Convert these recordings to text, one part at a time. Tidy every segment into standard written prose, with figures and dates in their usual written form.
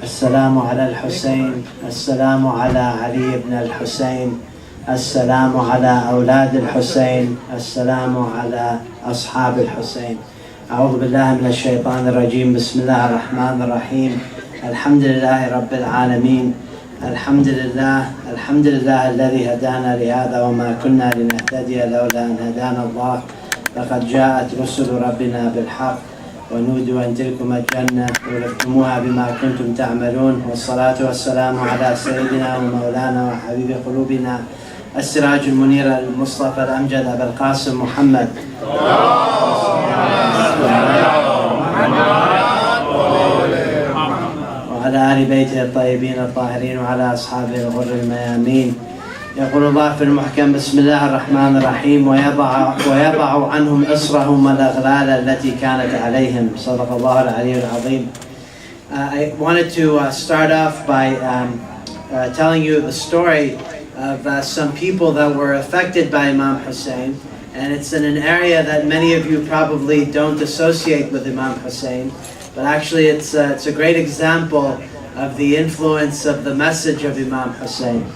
السلام على الحسين، السلام على علي بن الحسين، السلام على أولاد الحسين، السلام على أصحاب الحسين. أعوذ بالله من الشيطان الرجيم. بسم الله الرحمن الرحيم. الحمد لله رب العالمين. الحمد لله الذي هدانا لهذا وما كنا لنهتدي لولا أن هدانا الله. لقد جاءت رسل ربنا بالحق ونودوا أن تلكم الجنة ورثتموها بما كنتم تعملون. والصلاة والسلام على سيدنا ومولانا وحبيب قلوبنا السراج المنير المصطفى الأمجد أبا القاسم محمد وعلى آل بيته الطيبين الطاهرين وعلى أصحابه الغر الميامين. يقول الله في المحكم: بسم الله الرحمن الرحيم. ويضع عنهم إصرهم والأغلال التي كانت عليهم. صدق الله العلي العظيم. I wanted to start off by telling you the story of some people that were affected by Imam Hussein, and it's in an area that many of you probably don't associate with Imam Hussein, but actually it's a great example of the influence of the message of Imam Hussein.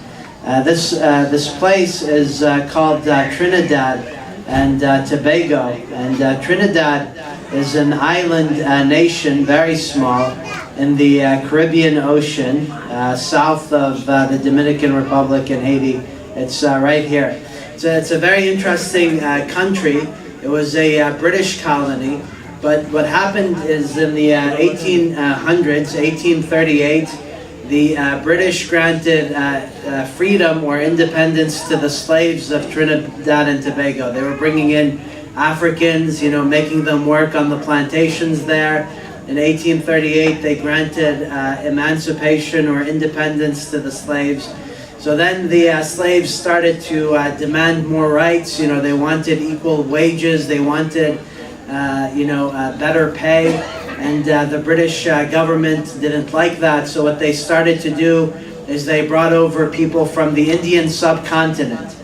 This place is called Trinidad and Tobago, and Trinidad is an island nation, very small, in the Caribbean Ocean, south of the Dominican Republic and Haiti. It's right here. It's a very interesting country. It was a British colony, but what happened is in the 1800s, 1838, the British granted freedom or independence to the slaves of Trinidad and Tobago. They were bringing in Africans, making them work on the plantations there. In 1838, they granted emancipation or independence to the slaves. So then the slaves started to demand more rights. They wanted equal wages. They wanted, better pay. And the British government didn't like that. So what they started to do is they brought over people from the Indian subcontinent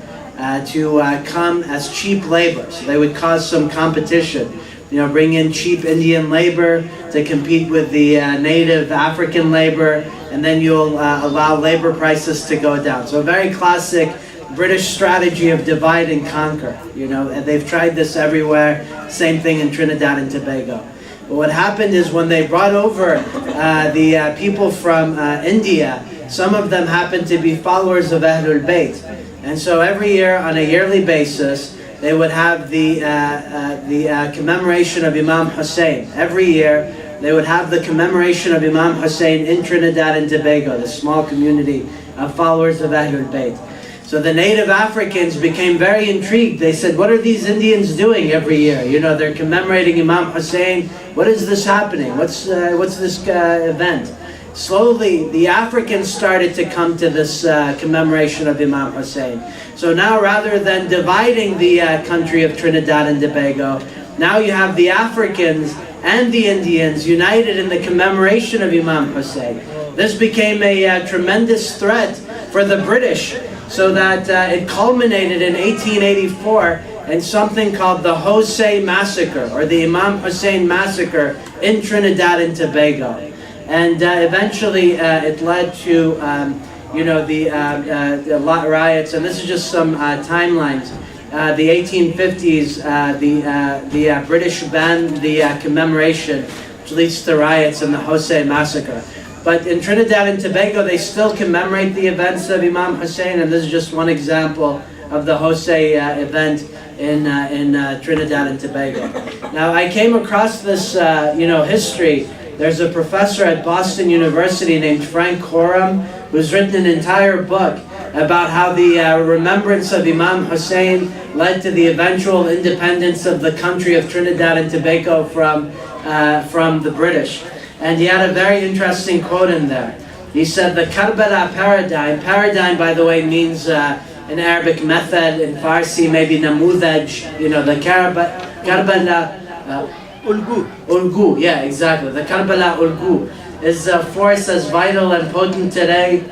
to come as cheap labor. So they would cause some competition. Bring in cheap Indian labor to compete with the native African labor, and then you'll allow labor prices to go down. So a very classic British strategy of divide and conquer. And they've tried this everywhere. Same thing in Trinidad and Tobago. But what happened is when they brought over the people from India, some of them happened to be followers of Ahlul Bayt. And so every year, on a yearly basis, they would have the commemoration of Imam Hussein. Every year, they would have the commemoration of Imam Hussein in Trinidad and Tobago, the small community of followers of Ahlul Bayt. So the native Africans became very intrigued. They said, what are these Indians doing every year? They're commemorating Imam Hussein. What is this happening? What's this event? Slowly, the Africans started to come to this commemoration of Imam Hussein. So now, rather than dividing the country of Trinidad and Tobago, now you have the Africans and the Indians united in the commemoration of Imam Hussein. This became a tremendous threat for the British, so that it culminated in 1884 in something called the Jose Massacre, or the Imam Hussein Massacre in Trinidad and Tobago. And eventually it led to the riots, and this is just some timelines. The 1850s, the British banned the commemoration, which leads to riots and the Jose Massacre. But in Trinidad and Tobago, they still commemorate the events of Imam Hussein, and this is just one example of the Jose event in Trinidad and Tobago. Now, I came across this, history. There's a professor at Boston University named Frank Horam who's written an entire book about how the remembrance of Imam Hussein led to the eventual independence of the country of Trinidad and Tobago from the British. And he had a very interesting quote in there. He said, the Karbala paradigm, by the way, means in Arabic method, in Farsi maybe namudaj, the Karbala Ulgu, yeah, exactly. The Karbala Ulgu is a force as vital and potent today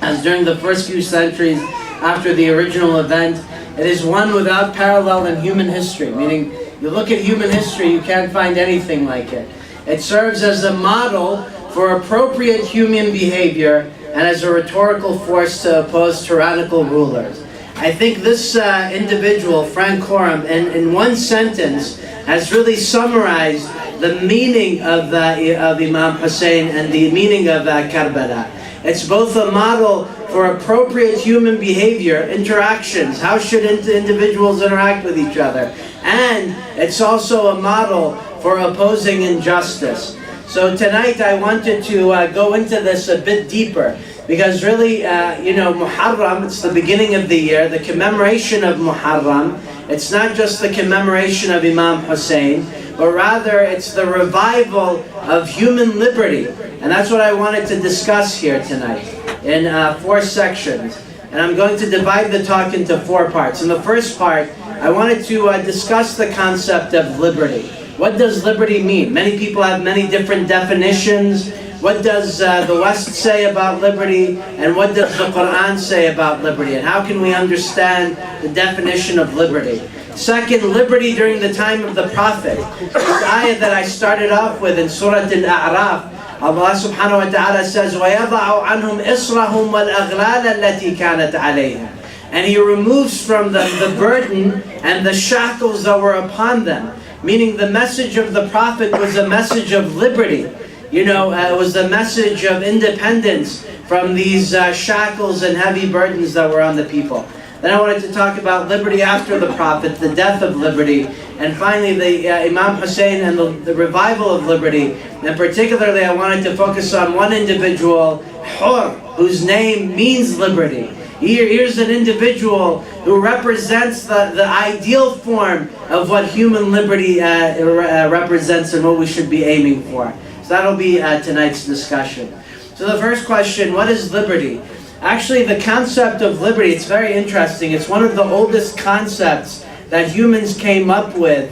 as during the first few centuries after the original event. It is one without parallel in human history, meaning, You look at human history, you can't find anything like it. It serves as a model for appropriate human behavior and as a rhetorical force to oppose tyrannical rulers. I think this individual, Frank Coram, in one sentence, has really summarized the meaning of Imam Hussein and the meaning of Karbala. It's both a model for appropriate human behavior, interactions, how should individuals interact with each other, and it's also a model for opposing injustice. So tonight I wanted to go into this a bit deeper, because really, Muharram, it's the beginning of the year, the commemoration of Muharram. It's not just the commemoration of Imam Hussein, but rather it's the revival of human liberty. And that's what I wanted to discuss here tonight in 4 sections. And I'm going to divide the talk into 4 parts. In the first part, I wanted to discuss the concept of liberty. What does liberty mean? Many people have many different definitions. What does the West say about liberty, and what does the Quran say about liberty, and how can we understand the definition of liberty? Second, liberty during the time of the Prophet. This ayah that I started off with in Surah Al-A'raf, Allah subhanahu wa ta'ala says, وَيَضَعُ عَنْهُمْ إِصْرَهُمْ وَالْأَغْلَالَ الَّتِي كَانَتْ عَلَيْهِمْ. And He removes from them the burden and the shackles that were upon them. Meaning the message of the Prophet was a message of liberty. It was a message of independence from these shackles and heavy burdens that were on the people. Then I wanted to talk about liberty after the Prophet, the death of liberty, and finally the Imam Hussein and the revival of liberty. And particularly I wanted to focus on one individual, Hur, whose name means liberty. Here's an individual who represents the ideal form of what human liberty represents and what we should be aiming for. So that'll be tonight's discussion. So the first question, what is liberty? Actually, the concept of liberty, it's very interesting. It's one of the oldest concepts that humans came up with,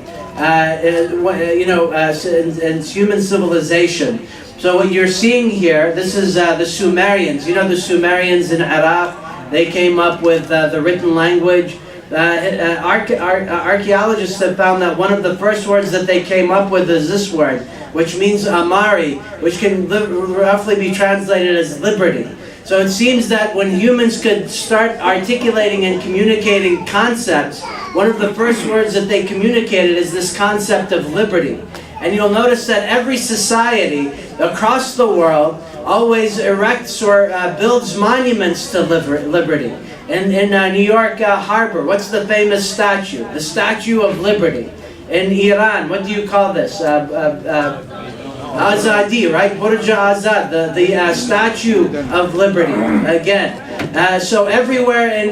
in human civilization. So what you're seeing here, this is the Sumerians. The Sumerians in Iraq, they came up with the written language. Archaeologists have found that one of the first words that they came up with is this word, which means Amari, which can roughly be translated as liberty. So it seems that when humans could start articulating and communicating concepts, one of the first words that they communicated is this concept of liberty. And you'll notice that every society across the world always erects or builds monuments to liberty. In New York Harbor, what's the famous statue? The Statue of Liberty. In Iran, what do you call this? Azadi, right? Burj Azad, the Statue of Liberty. Again, so everywhere in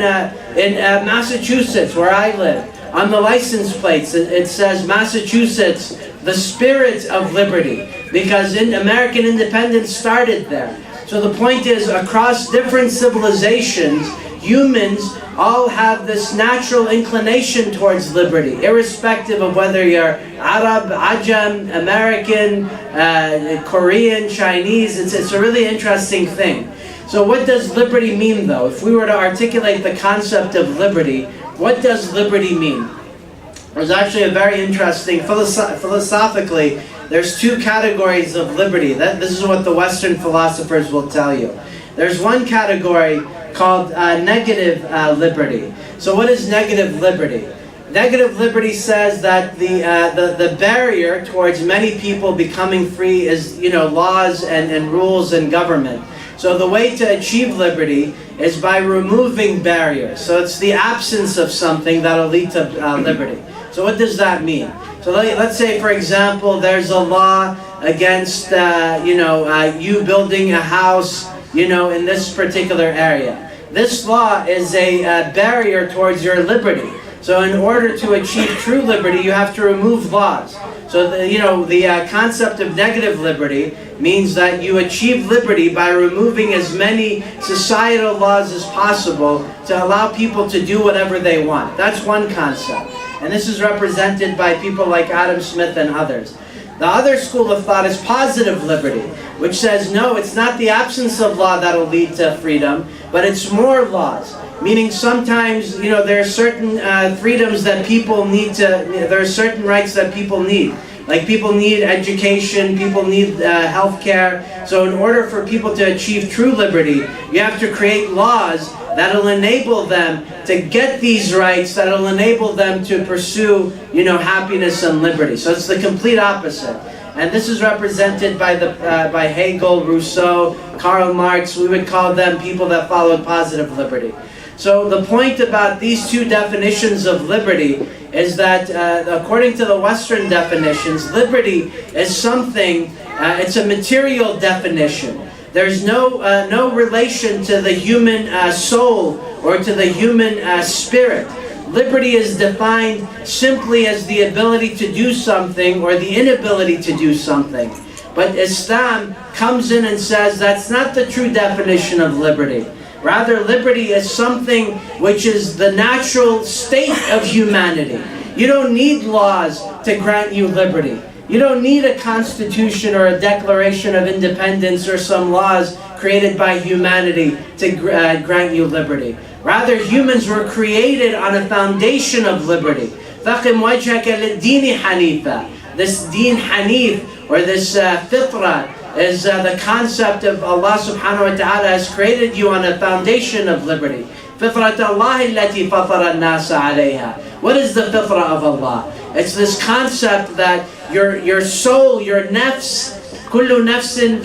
Massachusetts, where I live, on the license plates it says Massachusetts, the spirit of liberty, because American independence started there. So the point is, across different civilizations, humans all have this natural inclination towards liberty, irrespective of whether you're Arab, Ajam, American, Korean, Chinese. It's a really interesting thing. So what does liberty mean, though? If we were to articulate the concept of liberty, what does liberty mean? There's actually a very interesting, philosophically, there's 2 categories of liberty. This is what the Western philosophers will tell you. There's one category called negative liberty. So what is negative liberty? Negative liberty says that the barrier towards many people becoming free is laws and rules and government. So the way to achieve liberty is by removing barriers. So it's the absence of something that'll lead to liberty. So what does that mean? So let's say, for example, there's a law against you building a house in this particular area. This law is a barrier towards your liberty. So in order to achieve true liberty, you have to remove laws. So the concept of negative liberty means that you achieve liberty by removing as many societal laws as possible to allow people to do whatever they want. That's one concept. And this is represented by people like Adam Smith and others. The other school of thought is positive liberty, which says, no, it's not the absence of law that will lead to freedom, but it's more laws. meaning sometimes, there are certain freedoms that people need there are certain rights that people need. Like people need education, people need health care. So in order for people to achieve true liberty, you have to create laws that'll enable them to get these rights, that'll enable them to pursue, happiness and liberty. So it's the complete opposite. And this is represented by Hegel, Rousseau, Karl Marx. We would call them people that followed positive liberty. So the point about these two definitions of liberty is that according to the Western definitions, liberty is something, it's a material definition. There's no relation to the human soul or to the human spirit. Liberty is defined simply as the ability to do something or the inability to do something. But Islam comes in and says that's not the true definition of liberty. Rather, liberty is something which is the natural state of humanity. You don't need laws to grant you liberty. You don't need a constitution or a declaration of independence or some laws created by humanity to grant you liberty. Rather, humans were created on a foundation of liberty. فَقِمْ وَجْهَكَ لِلدِّينِ حَنِيفًا. This deen hanif, or this fitra, is the concept of Allah subhanahu wa ta'ala has created you on a foundation of liberty. فِطْرَةَ اللَّهِ الَّتِي فَطَرَ النَّاسَ عَلَيْهَا. What is the fitra of Allah? It's this concept that your soul, your nafs, kullu nafsin,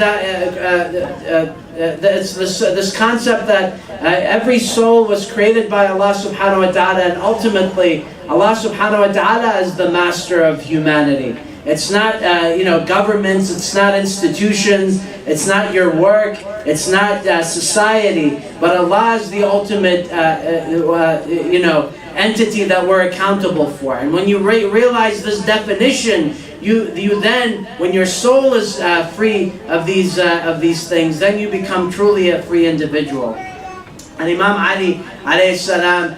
it's this concept that every soul was created by Allah subhanahu wa ta'ala, and ultimately Allah subhanahu wa ta'ala is the master of humanity. It's not governments, it's not institutions, it's not your work, it's not society, but Allah is the ultimate entity that we're accountable for. And when you realize this definition, you then, when your soul is free of these things, then you become truly a free individual. And Imam Ali alayhi salam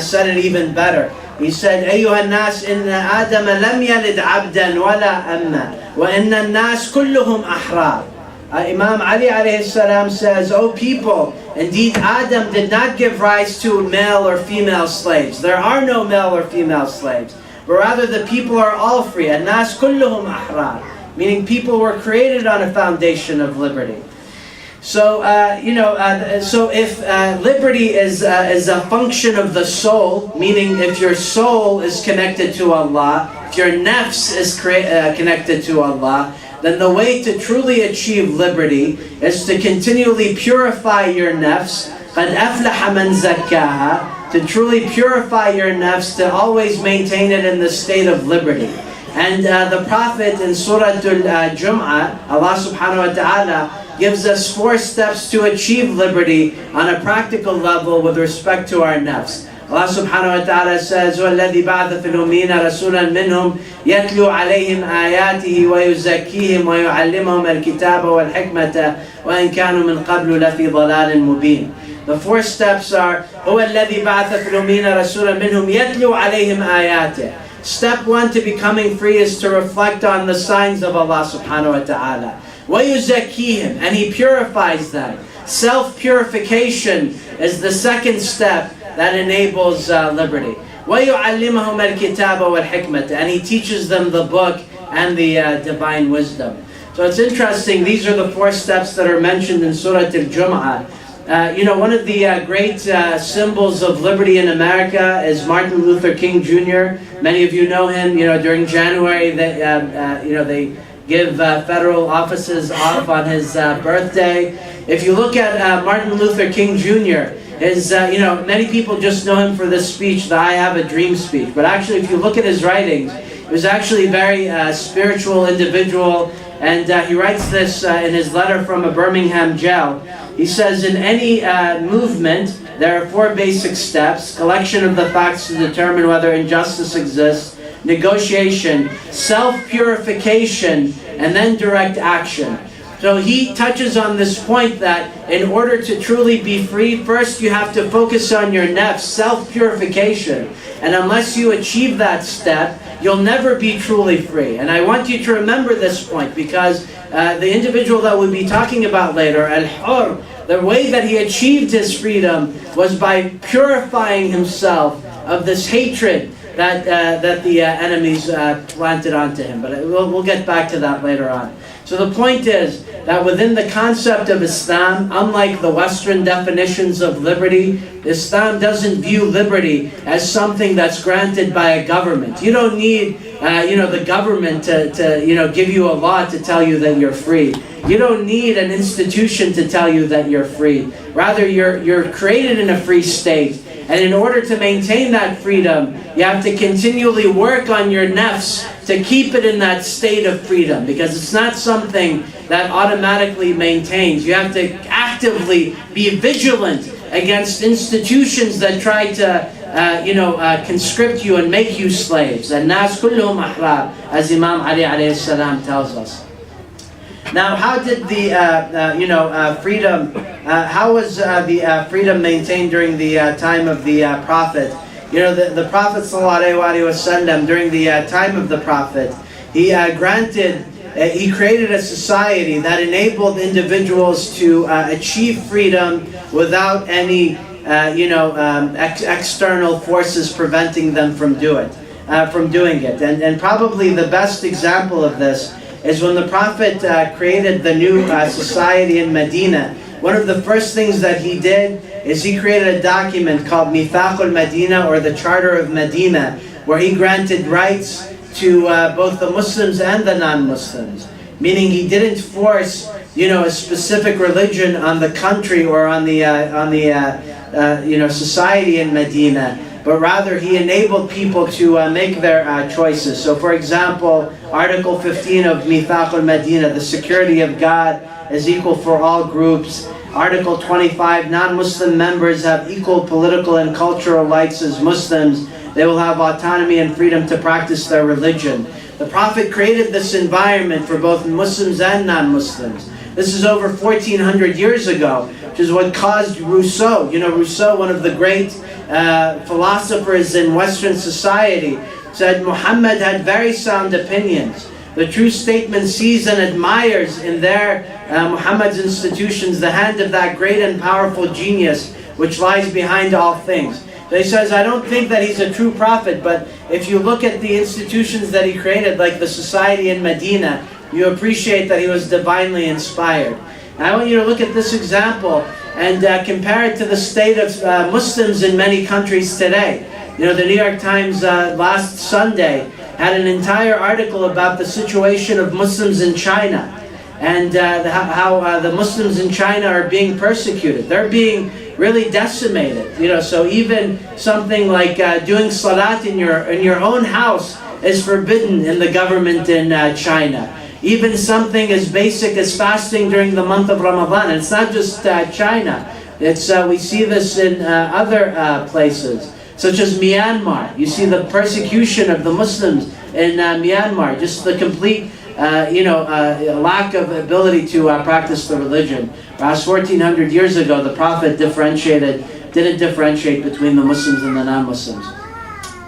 said it even better. He said, أيها الناس إن آدم لم يلد عبدا ولا أما وإن الناس كلهم أحرار. Imam Ali alayhi salam says, O people, indeed Adam did not give rise to male or female slaves. There are no male or female slaves, but rather the people are all free. الناس كلهم أحرار, meaning people were created on a foundation of liberty. So, so if liberty is a function of the soul, meaning if your soul is connected to Allah, if your nafs is connected to Allah, then the way to truly achieve liberty is to continually purify your nafs, قَدْ أَفْلَحَ مَنْ زَكَّاهَا, to truly purify your nafs, to always maintain it in the state of liberty. And the Prophet in Surah Al-Jum'ah, Allah subhanahu wa ta'ala gives us 4 steps to achieve liberty on a practical level with respect to our nafs. Allah subhanahu wa ta'ala says, وَالَّذِي بَعْثَ فِي الْأُمِّيِّينَ رَسُولًا مِّنْهُمْ يَتْلُو عَلَيْهِمْ آيَاتِهِ وَيُزَكِّيهِمْ وَيُعَلِّمُهُمُ الْكِتَابَ وَالْحِكْمَةَ وَإِنْ كَانُوا مِنْ قَبْلُ لَفِي ضَلَالٍ مُبِينٍ. The 4 steps are, هُوَ الَّذِي بَعْثَ فِي الْأُمِّيِّينَ رَسُولًا مِّنْهُمْ يَتْلُو عَلَيْهِمْ آيَاتِهِ. Step 1 to becoming free is to reflect on the signs of Allah subhanahu wa ta'ala. وَيُزَكِّيهِمْ, and He purifies them. Self-purification is the second step that enables liberty. وَيُعَلِّمَهُمَ الْكِتَابَ وَالْحِكْمَةَ, and He teaches them the book and the divine wisdom. So it's interesting, these are the 4 steps that are mentioned in Surah Al-Jum'ah. One of the great symbols of liberty in America is Martin Luther King Jr. Many of you know him. During January, they give federal offices off on his birthday. If you look at Martin Luther King Jr., many people just know him for this speech, the I Have a Dream speech. But actually, if you look at his writings, he was actually a very spiritual individual. And he writes this in his letter from a Birmingham jail. He says, in any movement, there are 4 basic steps: collection of the facts to determine whether injustice exists, negotiation, self-purification, and then direct action. So he touches on this point that in order to truly be free, first you have to focus on your nafs, self-purification. And unless you achieve that step, you'll never be truly free. And I want you to remember this point, because the individual that we'll be talking about later, al-hur, The way that he achieved his freedom was by purifying himself of this hatred that the enemies planted onto him. But we'll get back to that later on. So the point is that within the concept of Islam, unlike the Western definitions of liberty, Islam doesn't view liberty as something that's granted by a government. You don't need the government to give you a law to tell you that you're free. You don't need an institution to tell you that you're free. Rather, you're created in a free state. And in order to maintain that freedom, you have to continually work on your nafs to keep it in that state of freedom, because it's not something that automatically maintains. You have to actively be vigilant against institutions that try to conscript you and make you slaves. And nas kulluhum ahrar, as Imam Ali alayhi salam tells us. Now, how did the freedom? How was the freedom maintained during the time of the Prophet? The Prophet ﷺ, during the time of the Prophet, he created a society that enabled individuals to achieve freedom without any external forces preventing them from doing it. And probably the best example of this is when the Prophet created the new society in Medina. One of the first things that he did is he created a document called Mithaqul Medina, or the Charter of Medina, where he granted rights to both the Muslims and the non-Muslims. Meaning he didn't force a specific religion on the country or on the society in Medina, but rather he enabled people to make their choices. So for example, Article 15 of Mithaqul Medina, the security of God is equal for all groups. Article 25, non-Muslim members have equal political and cultural rights as Muslims. They will have autonomy and freedom to practice their religion. The Prophet created this environment for both Muslims and non-Muslims. This is over 1400 years ago, which is what caused Rousseau. Rousseau, one of the great philosophers in Western society, said Muhammad had very sound opinions. The true statement sees and admires in Muhammad's institutions the hand of that great and powerful genius which lies behind all things. So he says, I don't think that he's a true prophet, but if you look at the institutions that he created, like the society in Medina, you appreciate that he was divinely inspired. And I want you to look at this example and compare it to the state of Muslims in many countries today. The New York Times last Sunday had an entire article about the situation of Muslims in China, and how the Muslims in China are being persecuted. They're being really decimated. So even something like doing salat in your own house is forbidden in the government in China. Even something as basic as fasting during the month of Ramadan. And it's not just China. We see this in other places, such as Myanmar. You see the persecution of the Muslims in Myanmar, just the complete lack of ability to practice the religion. Whereas 1400 years ago, the Prophet didn't differentiate between the Muslims and the non-Muslims.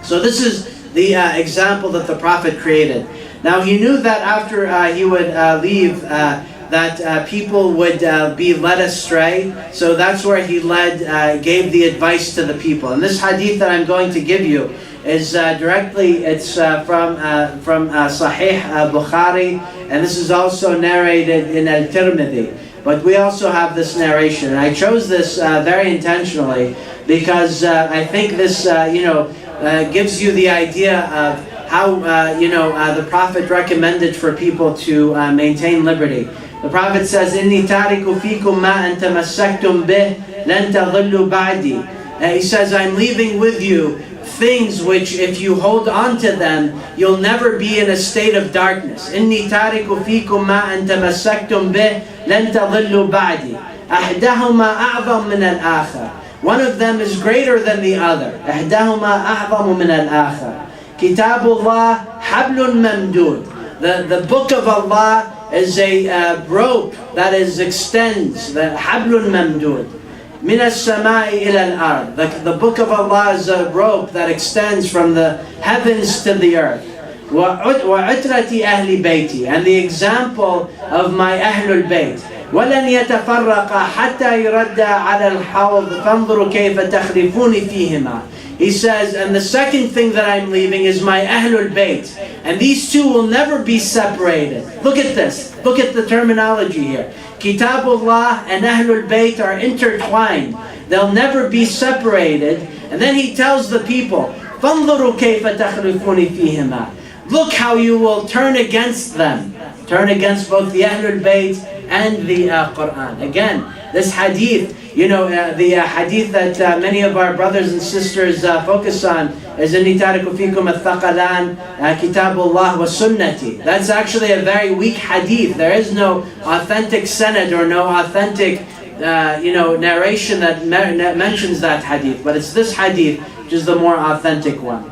So this is the example that the Prophet created. Now he knew that after he would leave, that people would be led astray. So that's where he gave the advice to the people. And this hadith that I'm going to give you is from Sahih Bukhari, and this is also narrated in Al-Tirmidhi. But we also have this narration, and I chose this very intentionally because I think this gives you the idea of how the Prophet recommended for people to maintain liberty. The Prophet says, "Inni tariku fikum ma an tamassaktum bih lan tadhillu ba'di." He says, I'm leaving with you things which, if you hold on to them, you'll never be in a state of darkness. "Inni tariku fikum ma an tamassaktum bih lan tadhillu ba'di. Ahdahuma a'zam min al-akhar." One of them is greater than the other. Ahdahuma a'zam min al-akhar. Kitabullah hablun mamdud. The book of Allah is a rope that extends. The hablun mamdud. Min as-samai ila al-ard. The book of Allah is a rope that extends from the heavens to the earth. Wa utrati ahli bayti. And the example of my ahlul bayt. ولن يتفرقا حتى يردا على الحوض فانظروا كيف تخلفون فيهما. He says, and the second thing that I'm leaving is my Ahlul Bayt. And these two will never be separated. Look at this. Look at the terminology here. Kitabullah and Ahlul Bayt are intertwined. They'll never be separated. And then he tells the people, فَانظُرُوا كَيْفَ تَخْلِفُونِ فِيهِمَا. Look how you will turn against them. Turn against both the Ahlul Bayt and the Quran. Again, this hadith, the hadith that many of our brothers and sisters focus on is إِنِّي تَارِكُ فِيكُمْ الثَّقَلَانِ كِتَابُ اللَّهِ وَسُنَّتِي. That's actually a very weak hadith. There is no authentic sanad or no authentic narration that mentions that hadith. But it's this hadith which is the more authentic one.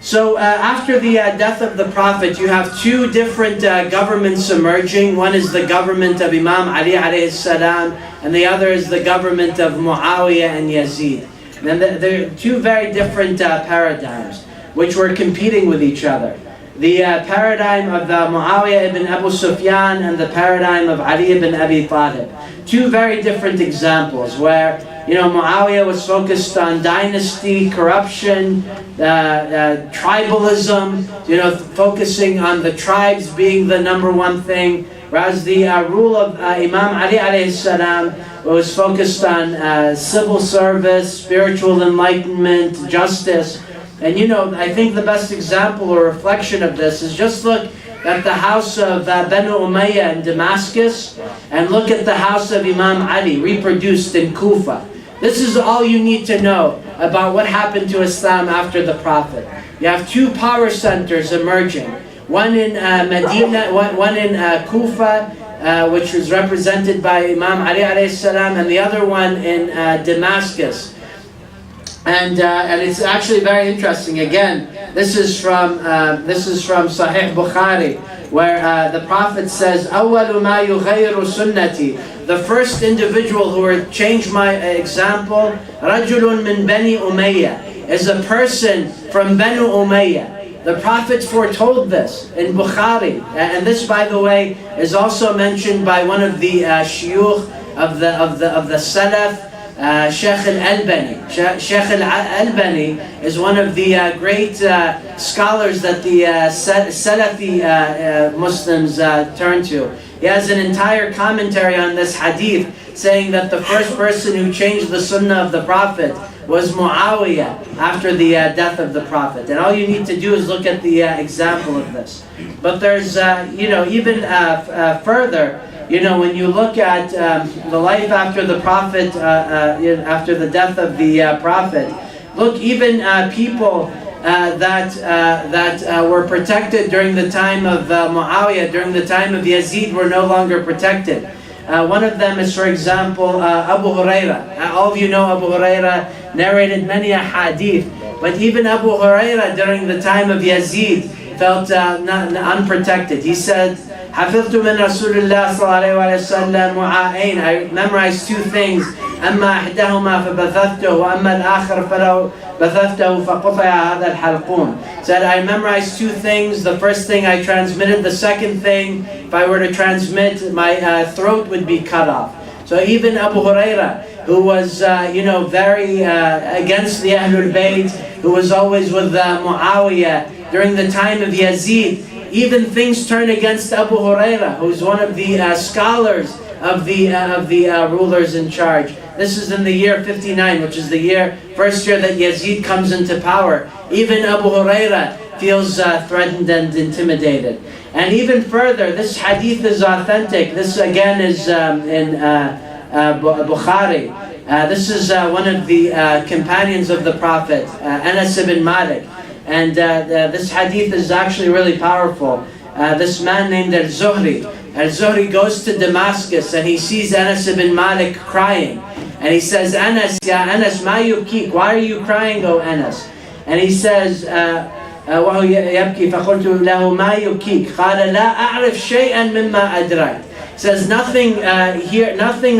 So after the death of the Prophet, you have two different governments emerging. One is the government of Imam Ali alayhi salam, and the other is the government of Muawiyah and Yazid. And they're two very different paradigms, which were competing with each other. The paradigm of Muawiyah ibn Abu Sufyan and the paradigm of Ali ibn Abi Talib. Two very different examples where Muawiyah was focused on dynasty, corruption, tribalism, focusing on the tribes being the number one thing, whereas the rule of Imam Ali alayhi salam was focused on civil service, spiritual enlightenment, justice. And I think the best example or reflection of this is just look at the house of Banu Umayyah in Damascus and look at the house of Imam Ali reproduced in Kufa. This is all you need to know about what happened to Islam after the Prophet. You have two power centers emerging. One in Medina, one in Kufa, which was represented by Imam Ali alayhi salam, and the other one in Damascus. And it's actually very interesting. Again, this is from Sahih Bukhari, where the Prophet says, "Awwalu ma yughayyiru sunnati." The first individual who will change my example, rajulun min Bani Umayyah, is a person from Banu Umayyah. The Prophet foretold this in Bukhari, and this, by the way, is also mentioned by one of the shuyukh of the Salaf. Sheikh al-Albani. Sheikh al-Albani is one of the great scholars that the Salafi Muslims turn to. He has an entire commentary on this hadith saying that the first person who changed the sunnah of the Prophet was Muawiyah after the death of the Prophet. And all you need to do is look at the example of this. But there's, even further, when you look at the life after the Prophet, after the death of the Prophet, look, even people that were protected during the time of Muawiyah, during the time of Yazid, were no longer protected. One of them is, for example, Abu Huraira. All of you know Abu Huraira narrated many a hadith, but even Abu Huraira during the time of Yazid felt unprotected. He said, حفظت من رسول الله صلى الله عليه وسلم وعاءين. I memorized two things. أما إحداهما فبثثته وأما الآخر فلو بثثته فقطع هذا الحلقوم. Said, I memorized two things. The first thing I transmitted. The second thing, if I were to transmit, my throat would be cut off. So even Abu Huraira, who was very against the Ahlul Bayt, who was always with Muawiyah during the time of Yazid, even things turned against Abu Huraira, who's one of the scholars of the rulers in charge. This is in the year 59, which is the first year that Yazid comes into power. Even Abu Huraira feels threatened and intimidated. And even further, this hadith is authentic. This again is in Bukhari. This is one of the companions of the Prophet, Anas ibn Malik. And this hadith is actually really powerful. This man named Al-Zuhri. Al-Zuhri goes to Damascus and he sees Anas ibn Malik crying. And he says, Anas, ya Anas, ma yubkik? Why are you crying, O Anas? And he says, وهو يبكي فقلت له ما يبكيك قال لا أعرف شيئا مما أدركت. Says nothing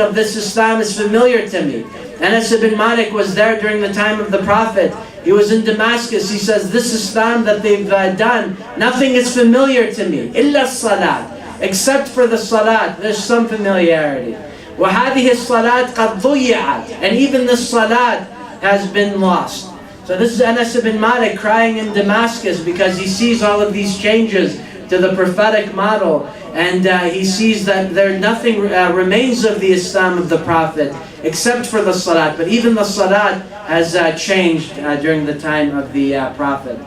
of this Islam is familiar to me. Anas ibn Malik was there during the time of the Prophet. He was in Damascus. He says, this Islam that they've done, nothing is familiar to me. إلا الصلاة. except for the salat, there's some familiarity. وَهَذِهِ الصَّلَاةِ قَدْ ضُيِّعَتْ, and even the salat has been lost. So this is Anas ibn Malik crying in Damascus because he sees all of these changes to the prophetic model, and he sees that nothing remains of the Islam of the Prophet except for the salat. But even the salat has changed during the time of the Prophet.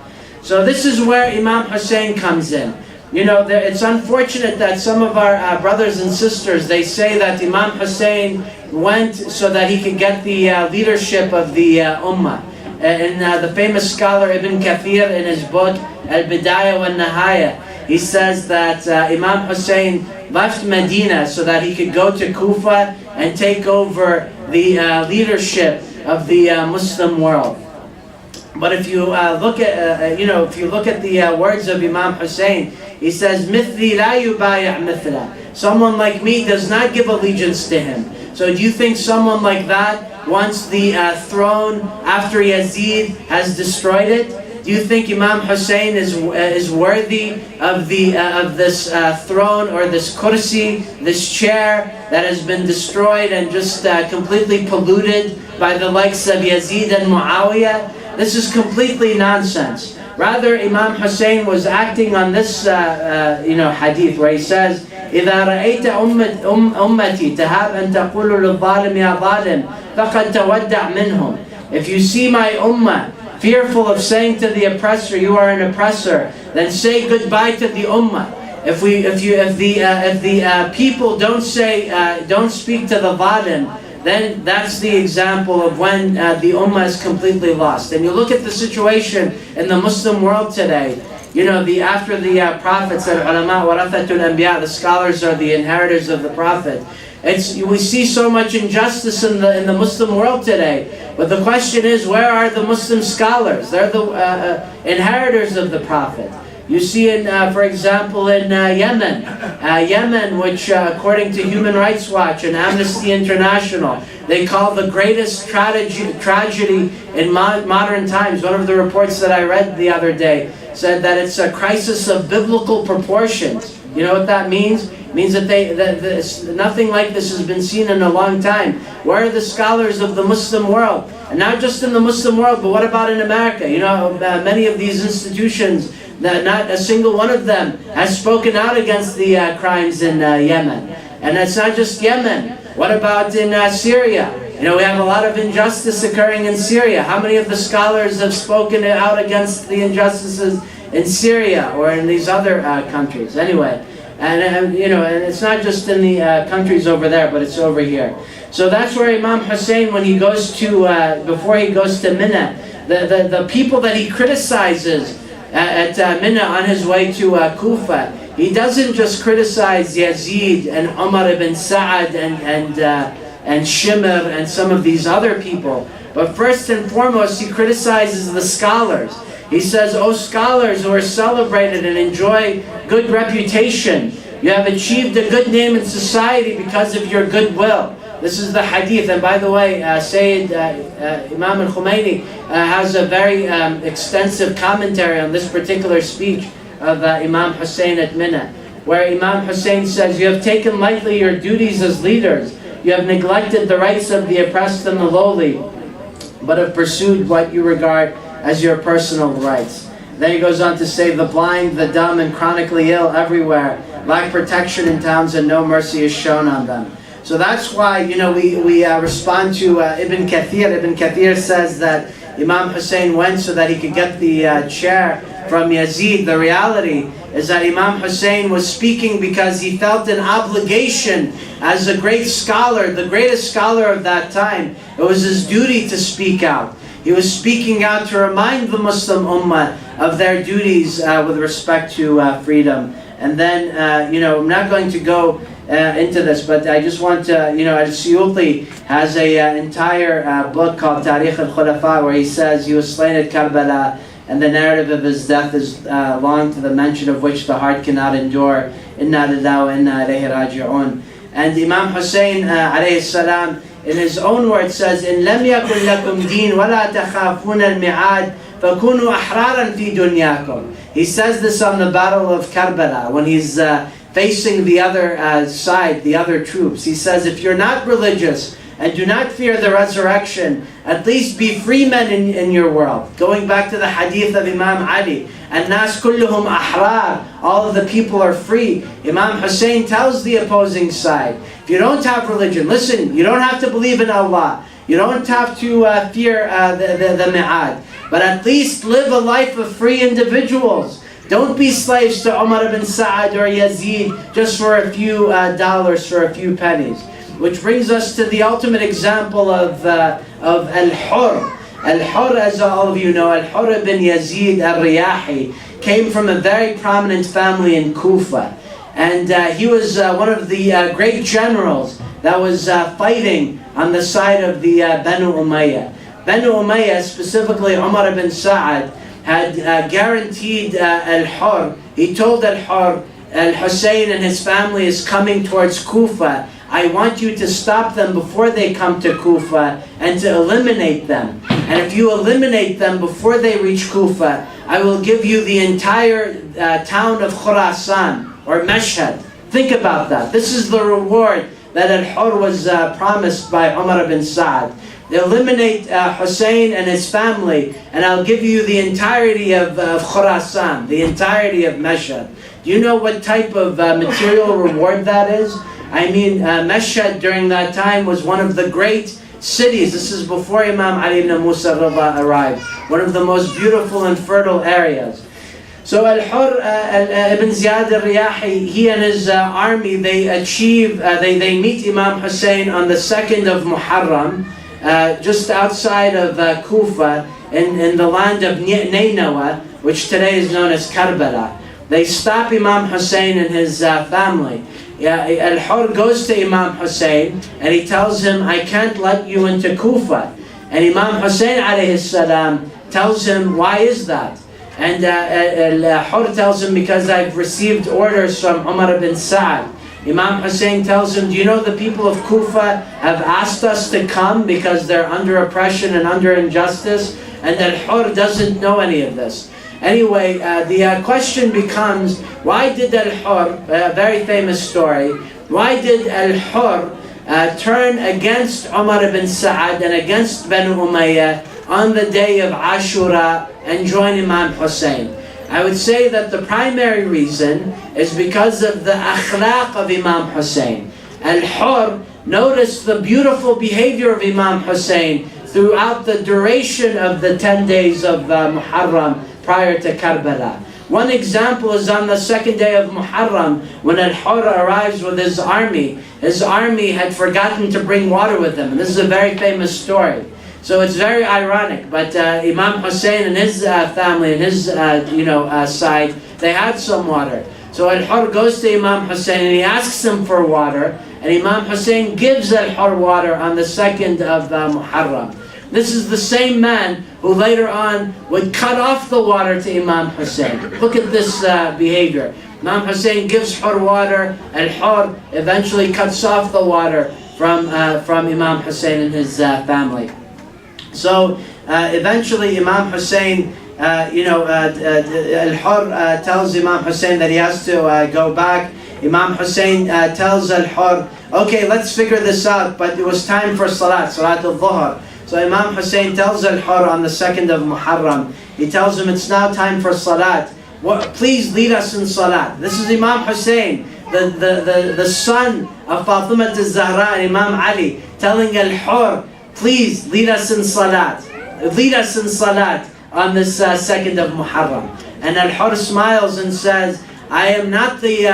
So this is where Imam Hussein comes in. You know, it's unfortunate that some of our brothers and sisters, they say that Imam Hussein went so that he could get the leadership of the Ummah. And the famous scholar Ibn Kathir, in his book Al-Bidayah wa Nihaya, he says that Imam Hussein left Medina so that he could go to Kufa and take over the leadership of the Muslim world. But if you look at the words of Imam Hussein, he says, "Mithli la yubaya' mithla." Someone like me does not give allegiance to him. So do you think someone like that wants the throne after Yazid has destroyed it? Do you think Imam Hussein is worthy of this throne or this kursi, this chair that has been destroyed and just completely polluted by the likes of Yazid and Muawiyah? This is completely nonsense. Rather, Imam Hussein was acting on this hadith where he says, إِذَا رَأَيْتَ أُمَّتِي تَهَابْ أَن تَقُولُ لِلظَّالِمِ يَا ظَالِمْ فَقَدْ تَوَدَّعْ مِنْهُمْ. If you see my ummah fearful of saying to the oppressor, you are an oppressor, then say goodbye to the ummah. If the people don't speak to the zalim, then that's the example of when the ummah is completely lost. And you look at the situation in the Muslim world today. You know, after the prophets, al-ulama warathatul anbiya, the scholars are the inheritors of the prophet. We see so much injustice in the Muslim world today. But the question is, where are the Muslim scholars? They're the inheritors of the prophet. You see, for example, in Yemen, which according to Human Rights Watch and Amnesty International, they call the greatest tragedy in modern times. One of the reports that I read the other day said that it's a crisis of biblical proportions. You know what that means? It means that nothing like this has been seen in a long time. Where are the scholars of the Muslim world? And not just in the Muslim world, but what about in America? You know, many of these institutions, not a single one of them has spoken out against the crimes in Yemen. And it's not just Yemen. What about in Syria? You know, we have a lot of injustice occurring in Syria. How many of the scholars have spoken out against the injustices in Syria or in these other countries? Anyway, and it's not just in the countries over there, but it's over here. So that's where Imam Hussein, when he goes to, before he goes to Mina, the people that he criticizes at Mina on his way to Kufa, he doesn't just criticize Yazid and Umar ibn Sa'ad and Shimr and some of these other people, but first and foremost he criticizes the scholars. He says, "O scholars who are celebrated and enjoy good reputation, you have achieved a good name in society because of your goodwill." This is the hadith, and by the way, Sayyid Imam al-Khomeini has a very extensive commentary on this particular speech of Imam Hussein at Mina, where Imam Hussein says, "You have taken lightly your duties as leaders. You have neglected the rights of the oppressed and the lowly, but have pursued what you regard as your personal rights." Then he goes on to say, "The blind, the dumb, and chronically ill everywhere lack protection in towns, and no mercy is shown on them." So that's why, we respond to Ibn Kathir. Ibn Kathir says that Imam Hussein went so that he could get the chair from Yazid. The reality is that Imam Hussein was speaking because he felt an obligation as a great scholar, the greatest scholar of that time. It was his duty to speak out. He was speaking out to remind the Muslim Ummah of their duties with respect to freedom. And then, I'm not going to go into this, but I just want to, Al-Suyuti has an entire book called Tariq al-Khulafa, where he says he was slain at Karbala, and the narrative of his death is long, to the mention of which the heart cannot endure. Inna lillahi wa inna ilayhi raji'un. And Imam Hussein alayhi salam, in his own words, says, "In lam yakun lakum deen wa la takhafun al-mi'ad fakunu ahraran fi dunyakum." He says this on the battle of Karbala, when he's facing the other side, the other troops. He says, if you're not religious and do not fear the resurrection, at least be free men in your world. Going back to the hadith of Imam Ali, الناس كلهم أحرار, all of the people are free. Imam Hussein tells the opposing side, if you don't have religion, listen, you don't have to believe in Allah, you don't have to fear the mi'ad, but at least live a life of free individuals. Don't be slaves to Umar ibn Sa'ad or Yazid just for a few dollars, for a few pennies. Which brings us to the ultimate example of Al-Hur. Al-Hur, as all of you know, Al-Hur ibn Yazid al-Riyahi came from a very prominent family in Kufa. And he was one of the great generals that was fighting on the side of the Banu Umayyah. Banu Umayyah, specifically Umar ibn Sa'ad, had guaranteed Al-Hur. He told Al-Hur, Al-Hussein and his family is coming towards Kufa. I want you to stop them before they come to Kufa and to eliminate them. And if you eliminate them before they reach Kufa, I will give you the entire town of Khurasan or Mashhad. Think about that. This is the reward that Al-Hur was promised by Umar ibn Sa'ad. Eliminate Hussein and his family, and I'll give you the entirety of Khurasan, the entirety of Mashhad. Do you know what type of material reward that is? I mean, Mashhad during that time was one of the great cities. This is before Imam Ali ibn Musa arrived. One of the most beautiful and fertile areas. So Al-Hur ibn Ziyad al-Riyahi, he and his army, they meet Imam Hussein on the 2nd of Muharram, just outside of Kufa, in the land of Nainawa, which today is known as Karbala. They stop Imam Hussein and his family. Al-Hur goes to Imam Hussein and he tells him, I can't let you into Kufa. And Imam Hussein alayhi salam tells him, why is that? And Al-Hur tells him, because I've received orders from Umar ibn Sa'ad. Imam Hussein tells him, do you know the people of Kufa have asked us to come because they're under oppression and under injustice? And Al-Hur doesn't know any of this. Anyway, the question becomes, why did Al-Hur, a very famous story, why did Al-Hur turn against Umar ibn Sa'ad and against Banu Umayyah on the day of Ashura and join Imam Hussein? I would say that the primary reason is because of the akhlaq of Imam Hussein. Al-Hur noticed the beautiful behavior of Imam Hussein throughout the duration of the 10 days of Muharram prior to Karbala. One example is on the 2nd day of Muharram, when Al-Hur arrives with his army had forgotten to bring water with him. And this is a very famous story. So it's very ironic, but Imam Hussein and his family and his side, they had some water. So Al-Hur goes to Imam Hussein and he asks him for water, and Imam Hussein gives Al-Hur water on the 2nd of Muharram. This is the same man who later on would cut off the water to Imam Hussein. Look at this behavior. Imam Hussein gives Hur water, and Hur eventually cuts off the water from Imam Hussein and his family. So eventually Imam Hussein, Al-Hur tells Imam Hussein that he has to go back. Imam Hussein tells Al-Hur, okay, let's figure this out, but it was time for Salat al-Dhuhr. So Imam Hussein tells Al-Hur on the 2nd of Muharram, he tells him it's now time for Salat. Please lead us in Salat. This is Imam Hussein, the son of Fatima al-Zahra and Imam Ali, telling Al-Hur, please lead us in Salat. Lead us in Salat on this 2nd of Muharram. And Al-Hur smiles and says, I am not the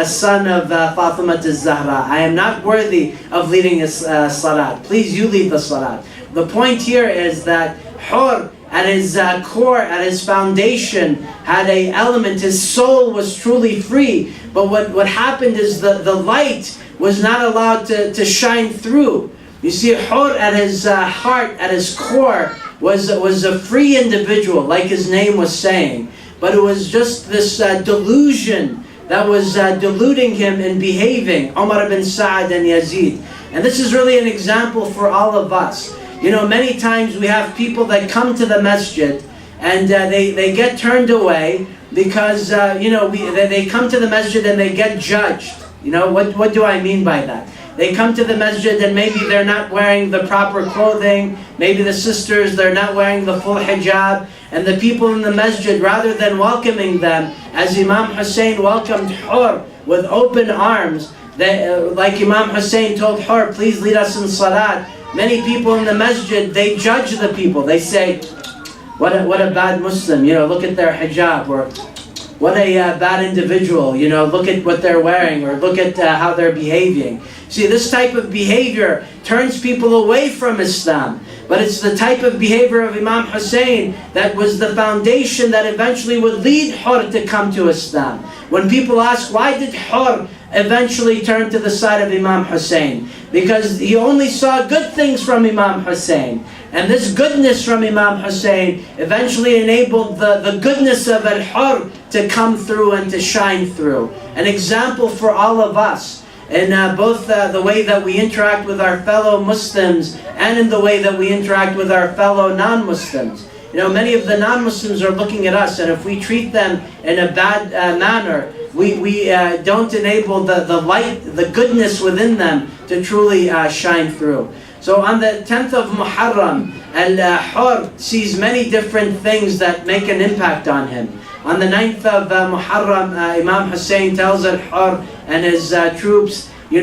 son of Fatima al-Zahra. I am not worthy of leading a Salat. Please, you lead the Salat. The point here is that Hur, at his core, at his foundation, had an element, his soul was truly free. But what happened is the light was not allowed to shine through. You see, Hur at his heart, at his core, was a free individual, like his name was saying. But it was just this delusion that was deluding him in behaving, Umar ibn Sa'ad and Yazid. And this is really an example for all of us. You know, many times we have people that come to the masjid and they get turned away because they come to the masjid and they get judged. What do I mean by that? They come to the masjid and maybe they're not wearing the proper clothing. Maybe the sisters, they're not wearing the full hijab. And the people in the masjid, rather than welcoming them, as Imam Hussein welcomed Hur with open arms, like Imam Hussein told Hur, please lead us in salat. Many people in the masjid, they judge the people. They say, what a bad Muslim, look at their hijab, or what a bad individual, look at what they're wearing, or look at how they're behaving. See, this type of behavior turns people away from Islam. But it's the type of behavior of Imam Hussein that was the foundation that eventually would lead Hur to come to Islam. When people ask, why did Hur eventually turn to the side of Imam Hussein? Because he only saw good things from Imam Hussein. And this goodness from Imam Hussein eventually enabled the goodness of Al-Hur to come through and to shine through. An example for all of us. In both the way that we interact with our fellow Muslims and in the way that we interact with our fellow non-Muslims. Many of the non-Muslims are looking at us, and if we treat them in a bad manner, we don't enable the light, the goodness within them to truly shine through. So on the 10th of Muharram, Al-Hur sees many different things that make an impact on him. On the 9th of Muharram, Imam Hussein tells Al-Hur and his troops, we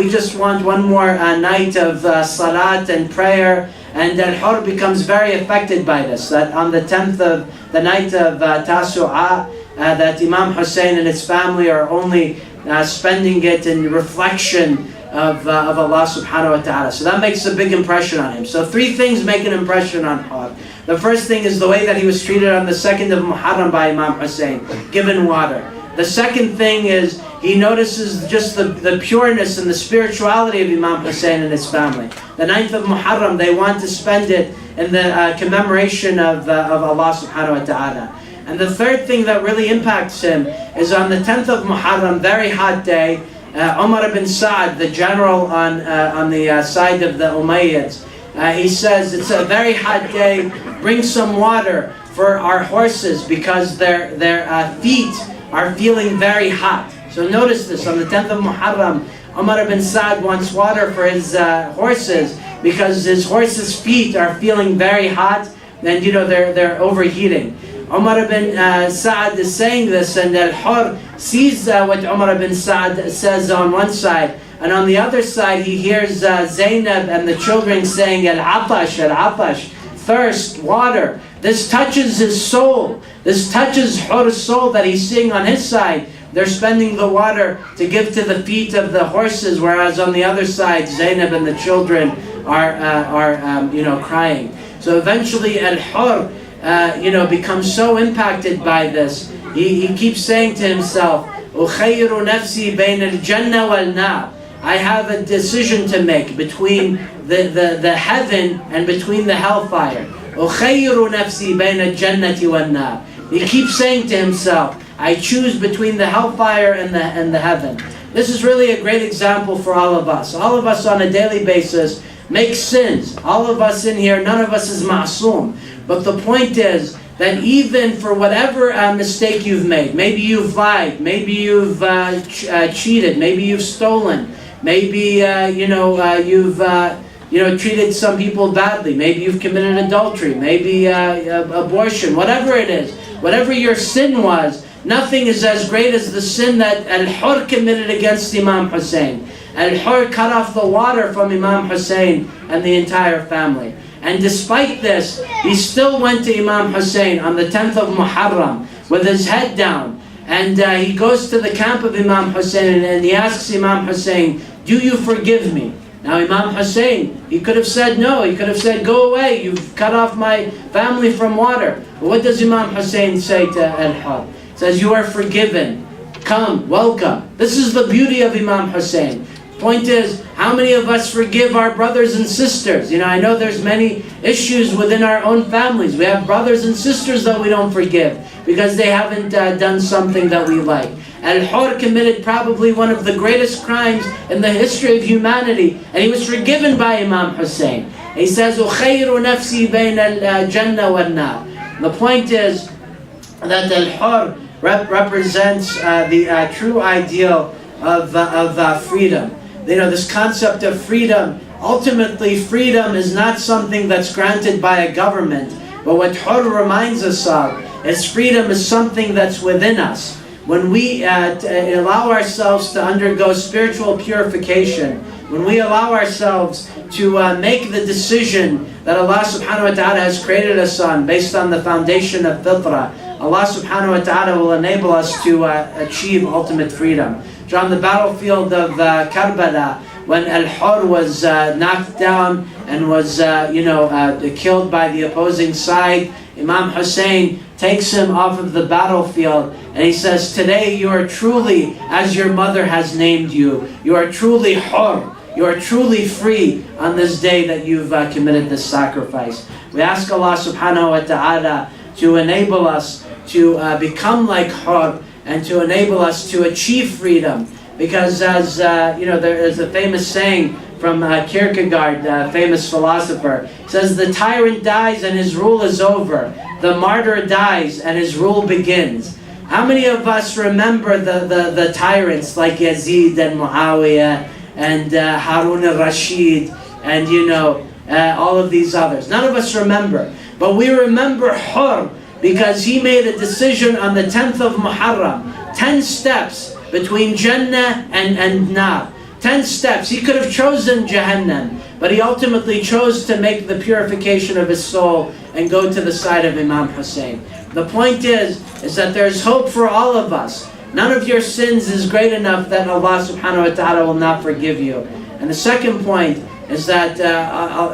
just want one more night of salat and prayer. And Al-Hur becomes very affected by this. That on the 10th of the night of Tasu'ah, that Imam Hussein and his family are only spending it in reflection of Allah subhanahu wa ta'ala. So that makes a big impression on him. So 3 things make an impression on Hur. The first thing is the way that he was treated on the 2nd of Muharram by Imam Hussein, given water. The second thing is he notices just the pureness and the spirituality of Imam Hussein and his family. The 9th of Muharram, they want to spend it in the commemoration of Allah subhanahu wa ta'ala. And the third thing that really impacts him is on the 10th of Muharram, very hot day, Umar ibn Sa'd, the general on the side of the Umayyads, he says, it's a very hot day, bring some water for our horses because their feet are feeling very hot. So notice this, on the 10th of Muharram, Umar ibn Sa'd wants water for his horses because his horses' feet are feeling very hot and they're overheating. Umar ibn Sa'd is saying this, and Al-Hur sees what Umar ibn Sa'd says on one side, and on the other side he hears Zainab and the children saying Al-Atash, Al-Atash, thirst, water. This touches his soul. This touches Hur's soul that he's seeing on his side. They're spending the water to give to the feet of the horses, whereas on the other side, Zainab and the children are crying. So eventually Al-Hur becomes so impacted by this. He keeps saying to himself, "Ukhayru nafsi bayn al-jannah wal-nar." I have a decision to make between the heaven and between the hellfire. "Ukhayru nafsi bayn al-jannati wal-nar." He keeps saying to himself, I choose between the hellfire and the heaven. This is really a great example for all of us. All of us on a daily basis make sins. All of us in here, none of us is ma'soom. But the point is that even for whatever mistake you've made, maybe you've lied, maybe you've cheated, maybe you've stolen, maybe you've treated some people badly, maybe you've committed adultery, maybe abortion, whatever it is, whatever your sin was, nothing is as great as the sin that Al-Hur committed against Imam Hussein. Al-Hur cut off the water from Imam Hussein and the entire family. And despite this, he still went to Imam Hussein on the 10th of Muharram with his head down. And he goes to the camp of Imam Hussein and he asks Imam Hussein, do you forgive me? Now Imam Hussein, he could have said no. He could have said, go away, you've cut off my family from water. But what does Imam Hussein say to Al-Hur? He says, you are forgiven. Come, welcome. This is the beauty of Imam Hussein. Point is, how many of us forgive our brothers and sisters? I know there's many issues within our own families. We have brothers and sisters that we don't forgive because they haven't done something that we like. Al-Hur committed probably one of the greatest crimes in the history of humanity, and he was forgiven by Imam Hussein. He says, "Ukhayru nafsi bayna al-jannah wal-nar." The point is that al-hur represents the true ideal of freedom. This concept of freedom, ultimately freedom is not something that's granted by a government, but what hur reminds us of is freedom is something that's within us. When we allow ourselves to undergo spiritual purification, when we allow ourselves to make the decision that Allah subhanahu wa ta'ala has created us on based on the foundation of fitrah, Allah subhanahu wa ta'ala will enable us to achieve ultimate freedom. So on the battlefield of Karbala, when al-hur was knocked down and was killed by the opposing side, Imam Hussein takes him off of the battlefield and he says, today you are truly as your mother has named you. You are truly hur. You are truly free on this day that you've committed this sacrifice. We ask Allah subhanahu wa ta'ala to enable us to become like hur and to enable us to achieve freedom. Because as there is a famous saying from Kierkegaard, a famous philosopher. It says, the tyrant dies and his rule is over. The martyr dies and his rule begins. How many of us remember the tyrants like Yazid and Muawiyah and Harun al-Rashid and all of these others? None of us remember. But we remember Hur because he made a decision on the 10th of Muharram. 10 steps between Jannah and Nar. 10 steps. He could have chosen Jahannam, but he ultimately chose to make the purification of his soul and go to the side of Imam Hussein. The point is that there's hope for all of us. None of your sins is great enough that Allah subhanahu wa ta'ala will not forgive you. And the second point is that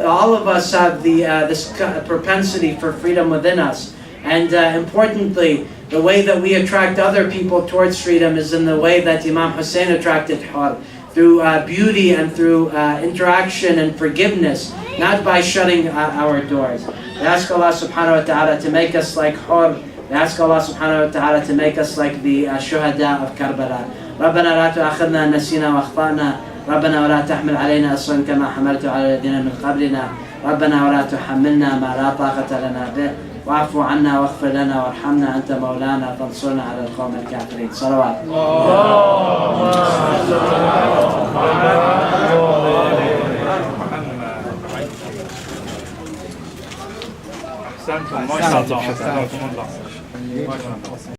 all of us have this propensity for freedom within us. And importantly, the way that we attract other people towards freedom is in the way that Imam Hussein attracted Hur, through beauty and through interaction and forgiveness, not by shutting our doors. We ask Allah subhanahu wa ta'ala to make us like Hur. We ask Allah subhanahu wa ta'ala to make us like the shuhada of Karbala. ربنا لا تؤاخذنا إن نسينا وأخطأنا ربنا ولا تحمل علينا إصرا كما حملته على الذين من قبلنا ربنا ولا تحملنا ما لا طاقة لنا به واعف عنا واغفر لنا وارحمنا أنت مولانا فانصرنا على القوم الكافرين. صلوات. أحسنتم ما شاء الله.